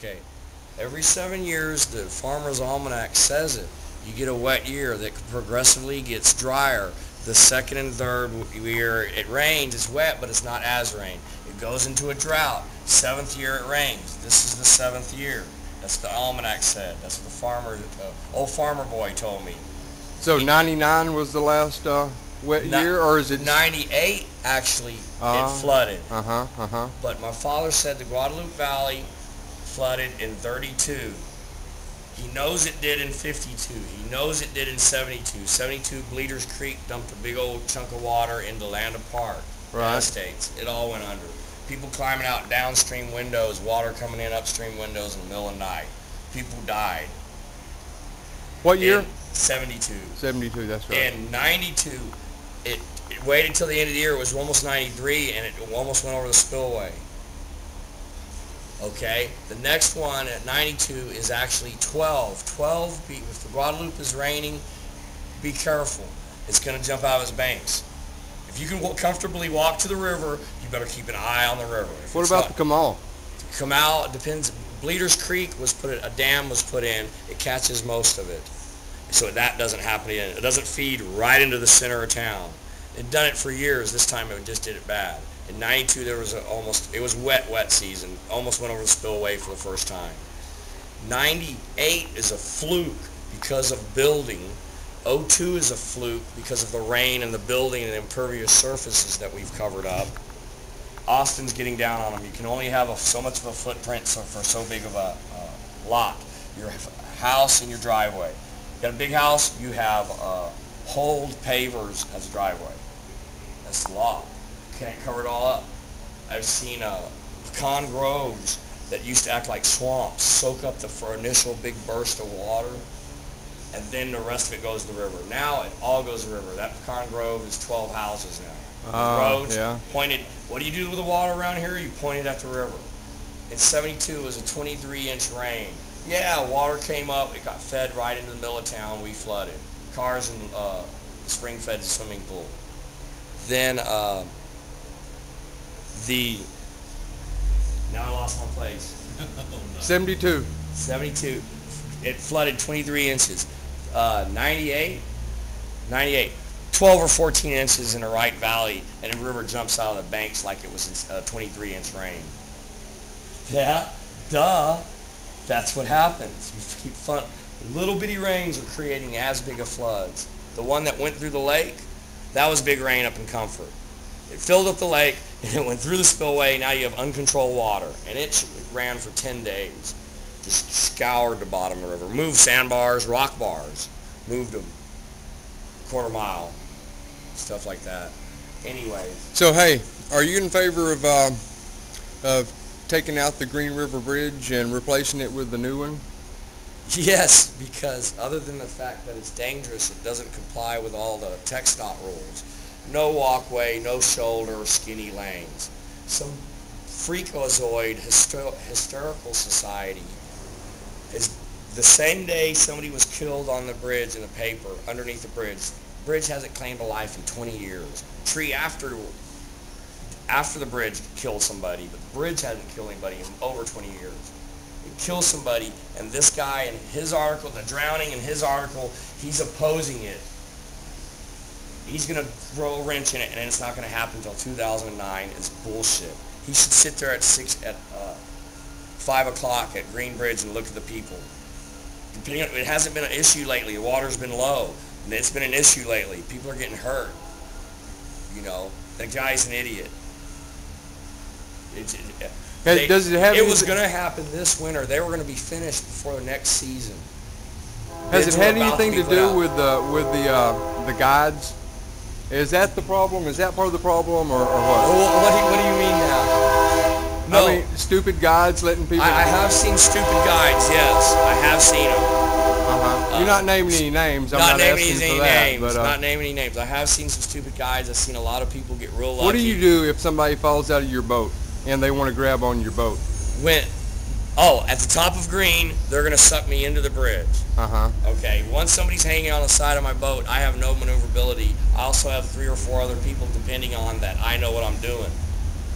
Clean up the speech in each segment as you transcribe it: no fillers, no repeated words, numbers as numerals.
Okay. Every 7 years, the Farmer's Almanac says it. You get a wet year that progressively gets drier. The second and third year it rains, it's wet, but it's not as rain. It goes into a drought. 7th year it rains. This is the 7th year. That's what the almanac said. That's what the farmer, old farmer boy told me. So 99 was the last wet year, or is it 98? Actually, it flooded. Uh-huh. But my father said the Guadalupe Valley flooded in 32. He knows it did in 52. He knows it did in 72. 72, Bleeders Creek dumped a big old chunk of water into Land Park, Right. Estates. It all went under. People climbing out downstream windows, water coming in upstream windows in the middle of the night. People died. What year? In 72. 72, that's right. In 92, it waited till the end of the year. It was almost 93, and it almost went over the spillway. Okay, the next one at 92 is actually 12. 12, if the Guadalupe is raining, be careful. It's going to jump out of its banks. If you can comfortably walk to the river, you better keep an eye on the river. What about the canal? Canal, it depends. Bleeders Creek a dam was put in. It catches most of it. So that doesn't happen again. It doesn't feed right into the center of town. It done it for years. This time it just did it bad. In 92, there was it was wet season. Almost went over the spillway for the first time. 98 is a fluke because of building. 02 is a fluke because of the rain and the building and the impervious surfaces that we've covered up. Austin's getting down on them. You can only have so much of a footprint for so big of a lot. Your house and your driveway. You got a big house, you have hold pavers as a driveway. That's the law. Can't cover it all up. I've seen pecan groves that used to act like swamps soak up for initial big burst of water, and then the rest of it goes to the river. Now it all goes to the river. That pecan grove is 12 houses now. Roads pointed. What do you do with the water around here? You point it at the river. In 72, it was a 23-inch rain. Yeah, water came up. It got fed right into the middle of town. We flooded. Cars and spring-fed swimming pool. Then now I lost my place. 72. 72. It flooded 23 inches. 98. 12 or 14 inches in the right valley, and the river jumps out of the banks like it was a 23-inch rain. Yeah, duh. That's what happens. You keep fun. Little bitty rains are creating as big of floods. The one that went through the lake, that was big rain up in Comfort. It filled up the lake, and it went through the spillway. Now you have uncontrolled water, and it ran for 10 days. Just scoured the bottom of the river. Moved sandbars, rock bars. Moved them. Quarter mile. Stuff like that. Anyways. So, hey, are you in favor of taking out the Green River Bridge and replacing it with the new one? Yes, because other than the fact that it's dangerous, it doesn't comply with all the TxDOT rules. No walkway, no shoulder, skinny lanes. Some freakazoid hysterical society is the same day somebody was killed on the bridge in the paper, underneath the bridge. The bridge hasn't claimed a life in 20 years. Tree after the bridge killed somebody, but the bridge hasn't killed anybody in over 20 years. It kills somebody, and this guy in his article, the drowning in his article, he's opposing it. He's going to throw a wrench in it, and it's not going to happen until 2009. It's bullshit. He should sit there at 5 o'clock at Green Bridge and look at the people. It hasn't been an issue lately. The water's been low. And it's been an issue lately. People are getting hurt. You know, the guy's an idiot. It was going to happen this winter. They were going to be finished before the next season. Has it had anything to do with the guides? Is that the problem? Is that part of the problem, or what? What do you mean now? No. I mean, stupid guides letting people... I have seen stupid guides, yes. I have seen them. You're not naming any names. I'm not not naming asking any for that, names. but, Not naming any names. I have seen some stupid guides. I've seen a lot of people get real lucky. What do you do if somebody falls out of your boat and they want to grab on your boat? At the top of Green, they're going to suck me into the bridge. Okay, once somebody's hanging on the side of my boat, I have no maneuverability. I also have 3 or 4 other people depending on that. I know what I'm doing.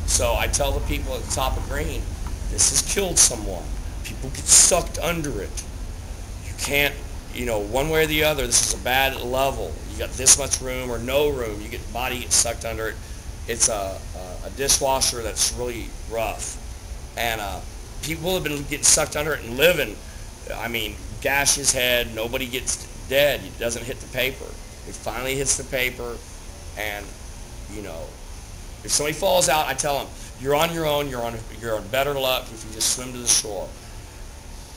So I tell the people at the top of Green, this has killed someone. People get sucked under it. You can't, one way or the other, this is a bad level. You got this much room or no room. Body gets sucked under it. It's a dishwasher that's really rough. And people have been getting sucked under it and living. I mean, gash his head. Nobody gets dead. It doesn't hit the paper. It finally hits the paper, and if somebody falls out, I tell them, you're on your own. You're on better luck if you just swim to the shore.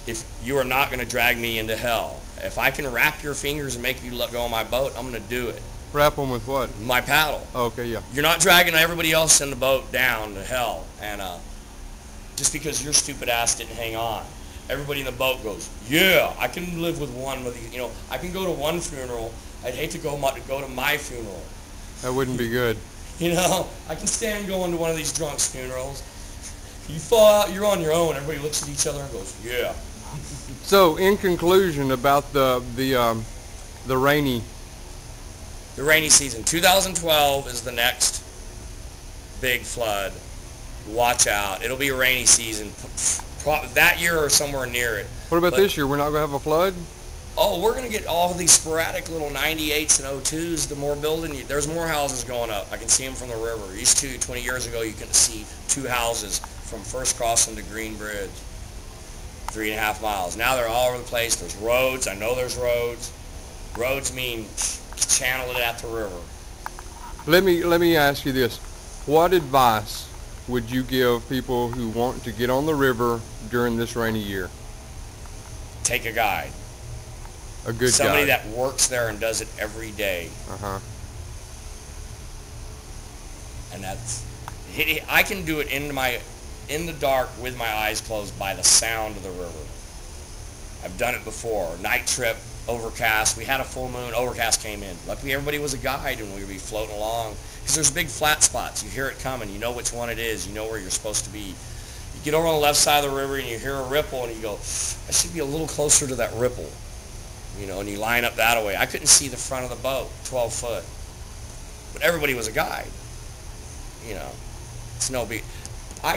If you are not going to drag me into hell. If I can wrap your fingers and make you let go of my boat, I'm going to do it. Wrap them with what? My paddle. Oh, okay, yeah. You're not dragging everybody else in the boat down to hell, and just because your stupid ass didn't hang on. Everybody in the boat goes, yeah, I can live with one with you. I can go to one funeral. I'd hate to go to my funeral. That wouldn't be good. I can stand going to one of these drunks' funerals. You fall out, you're on your own. Everybody looks at each other and goes, yeah. So, in conclusion, about the rainy. The rainy season. 2012 is the next big flood. Watch out. It'll be a rainy season. That year or somewhere near it. What about this year? We're not going to have a flood? Oh, we're going to get all of these sporadic little 98s and 02s. The more building, there's more houses going up. I can see them from the river. Used to, 20 years ago, you couldn't see 2 houses from First Crossing to Green Bridge. 3.5 miles. Now they're all over the place. There's roads. I know there's roads. Roads mean channel it at the river. Let me ask you this. What advice would you give people who want to get on the river during this rainy year? Take a guide. A good Somebody guide. that works there and does it every day. Uh-huh. And I can do it in the dark with my eyes closed by the sound of the river. I've done it before. Night trip, overcast. We had a full moon. Overcast came in. Luckily, everybody was a guide and we would be floating along. Because there's big flat spots. You hear it coming. You know which one it is. You know where you're supposed to be. You get over on the left side of the river and you hear a ripple and you go, I should be a little closer to that ripple. And you line up that way. I couldn't see the front of the boat, 12 foot. But everybody was a guide. It's no big. I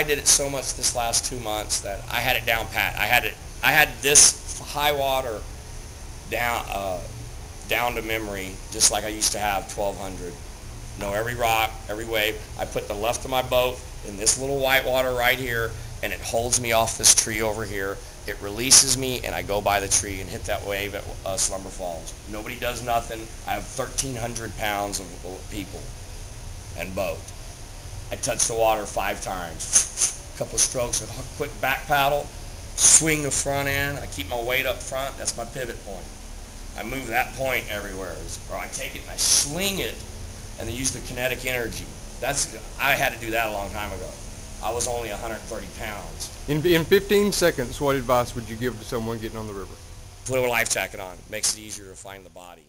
did it so much this last 2 months that I had it down pat. I had this high water down to memory, just like I used to have 1200. Know every rock, every wave. I put the left of my boat in this little white water right here, and it holds me off this tree over here. It releases me, and I go by the tree and hit that wave at Slumber Falls. Nobody does nothing. I have 1,300 pounds of people and boat. I touch the water 5 times. A couple of strokes, a quick back paddle, swing the front end. I keep my weight up front. That's my pivot point. I move that point everywhere. Or I take it and I sling it and then use the kinetic energy. I had to do that a long time ago. I was only 130 pounds. In 15 seconds, what advice would you give to someone getting on the river? Put a life jacket on. Makes it easier to find the body.